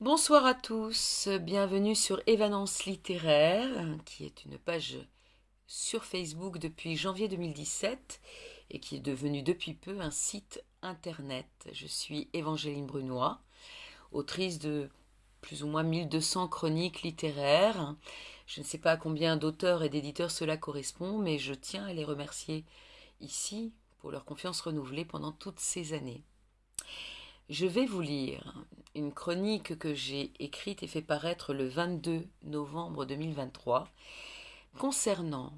Bonsoir à tous, bienvenue sur Évanance littéraire, qui est une page sur Facebook depuis janvier 2017 et qui est devenue depuis peu un site internet. Je suis Évangéline Brunois, autrice de plus ou moins 1200 chroniques littéraires. Je ne sais pas à combien d'auteurs et d'éditeurs cela correspond, mais je tiens à les remercier ici pour leur confiance renouvelée pendant toutes ces années. Je vais vous lire une chronique que j'ai écrite et fait paraître le 22 novembre 2023 concernant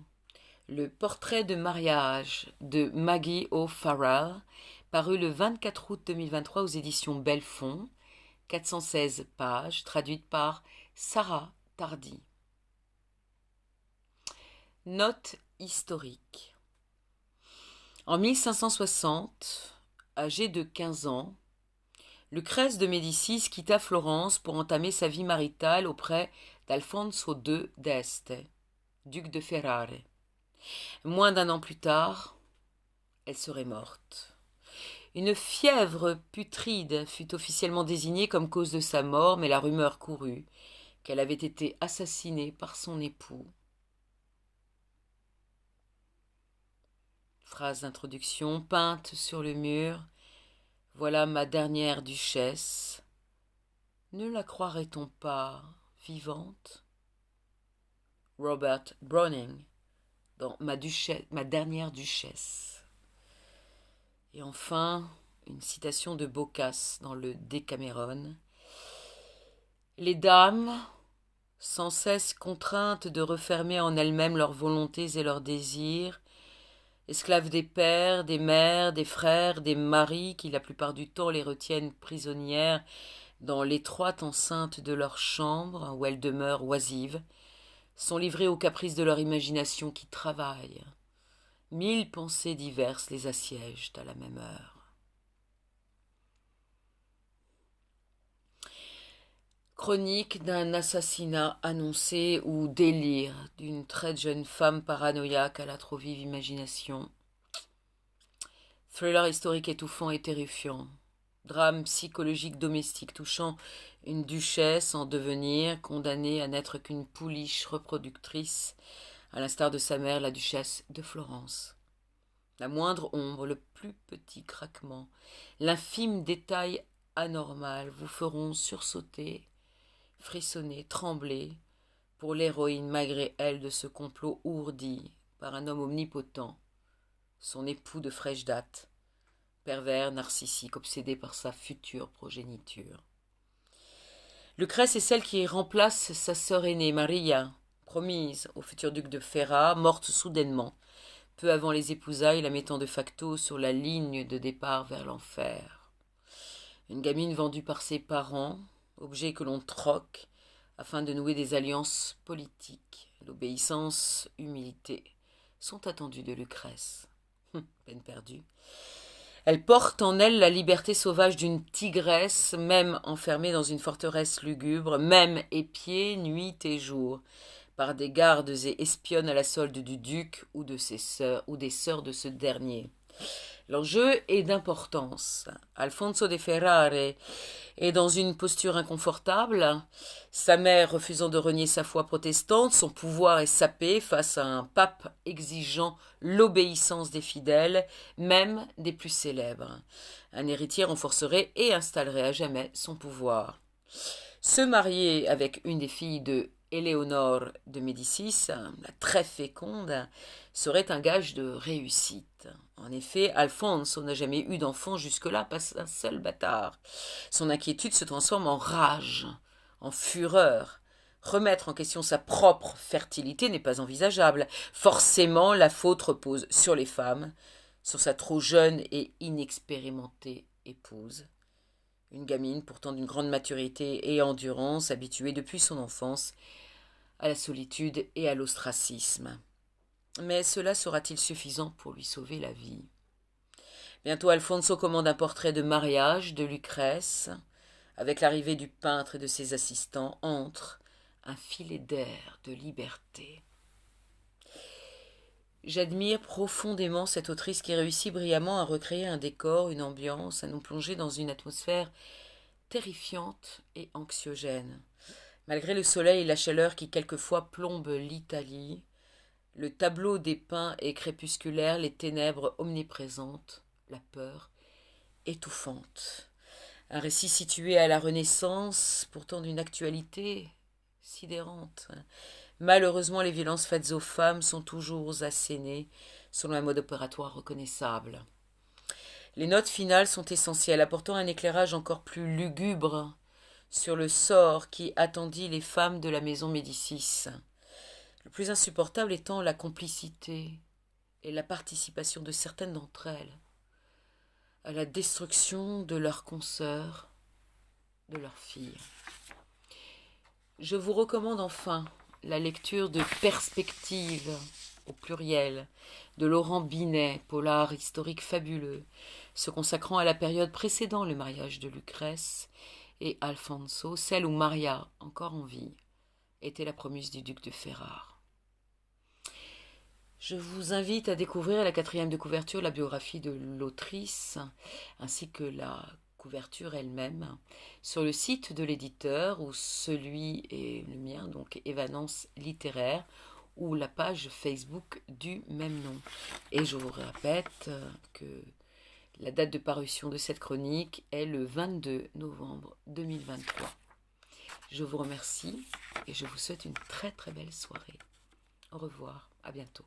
le portrait de mariage de Maggie O'Farrell, paru le 24 août 2023 aux éditions Belfond, 416 pages, traduite par Sarah Tardy. Note historique. En 1560, âgé de 15 ans, Lucrèce de Médicis quitta Florence pour entamer sa vie maritale auprès d'Alfonso II d'Este, duc de Ferrare. Moins d'un an plus tard, elle serait morte. Une fièvre putride fut officiellement désignée comme cause de sa mort, mais la rumeur courut qu'elle avait été assassinée par son époux. Phrase d'introduction peinte sur le mur. Voilà ma dernière duchesse. Ne la croirait-on pas vivante? Robert Browning, dans ma dernière duchesse. Et enfin, une citation de Boccace dans le Décameron. Les dames, sans cesse contraintes de refermer en elles-mêmes leurs volontés et leurs désirs, esclaves des pères, des mères, des frères, des maris qui la plupart du temps les retiennent prisonnières dans l'étroite enceinte de leur chambre où elles demeurent oisives, sont livrées aux caprices de leur imagination qui travaille. 1000 pensées diverses les assiègent à la même heure. Chronique d'un assassinat annoncé ou délire d'une très jeune femme paranoïaque à la trop vive imagination. Thriller historique étouffant et terrifiant. Drame psychologique domestique touchant une duchesse en devenir, condamnée à n'être qu'une pouliche reproductrice, à l'instar de sa mère, la duchesse de Florence. La moindre ombre, le plus petit craquement, l'infime détail anormal vous feront sursauter, frissonner, trembler, pour l'héroïne malgré elle de ce complot ourdi par un homme omnipotent, son époux de fraîche date, pervers, narcissique, obsédé par sa future progéniture. Lucrèce est celle qui remplace sa sœur aînée, Maria, promise au futur duc de Ferrare, morte soudainement, peu avant les épousailles, la mettant de facto sur la ligne de départ vers l'enfer. Une gamine vendue par ses parents, objet que l'on troque afin de nouer des alliances politiques. L'obéissance, humilité sont attendues de Lucrèce. Peine perdue. Elle porte en elle la liberté sauvage d'une tigresse, même enfermée dans une forteresse lugubre, même épiée nuit et jour, par des gardes et espionne à la solde du duc ou de ses sœurs ou des sœurs de ce dernier. L'enjeu est d'importance. Alfonso de Ferrare est dans une posture inconfortable, sa mère refusant de renier sa foi protestante, son pouvoir est sapé face à un pape exigeant l'obéissance des fidèles, même des plus célèbres. Un héritier renforcerait et installerait à jamais son pouvoir. Se marier avec une des filles de Éléonore de Médicis, la très féconde, serait un gage de réussite. En effet, Alphonse n'a jamais eu d'enfant jusque-là, pas un seul bâtard. Son inquiétude se transforme en rage, en fureur. Remettre en question sa propre fertilité n'est pas envisageable. Forcément, la faute repose sur les femmes, sur sa trop jeune et inexpérimentée épouse. Une gamine pourtant d'une grande maturité et endurance, habituée depuis son enfance à la solitude et à l'ostracisme. Mais cela sera-t-il suffisant pour lui sauver la vie? Bientôt Alfonso commande un portrait de mariage de Lucrèce. Avec l'arrivée du peintre et de ses assistants, entre un filet d'air, de liberté. J'admire profondément cette autrice qui réussit brillamment à recréer un décor, une ambiance, à nous plonger dans une atmosphère terrifiante et anxiogène. Malgré le soleil et la chaleur qui quelquefois plombent l'Italie, le tableau dépeint est crépusculaire, les ténèbres omniprésentes, la peur étouffante. Un récit situé à la Renaissance, pourtant d'une actualité sidérante. Malheureusement, les violences faites aux femmes sont toujours assénées selon un mode opératoire reconnaissable. Les notes finales sont essentielles, apportant un éclairage encore plus lugubre sur le sort qui attendit les femmes de la maison Médicis. Le plus insupportable étant la complicité et la participation de certaines d'entre elles à la destruction de leurs consoeurs, de leurs filles. Je vous recommande enfin la lecture de Perspectives, au pluriel, de Laurent Binet, polar historique fabuleux, se consacrant à la période précédant le mariage de Lucrèce et Alfonso, celle où Maria, encore en vie, était la promesse du duc de Ferrare. Je vous invite à découvrir à la 4e de couverture la biographie de l'autrice, ainsi que la couverture elle-même, sur le site de l'éditeur, ou celui est le mien, donc Évanance littéraire, ou la page Facebook du même nom. Et je vous répète que la date de parution de cette chronique est le 22 novembre 2023. Je vous remercie et je vous souhaite une très très belle soirée. Au revoir, à bientôt.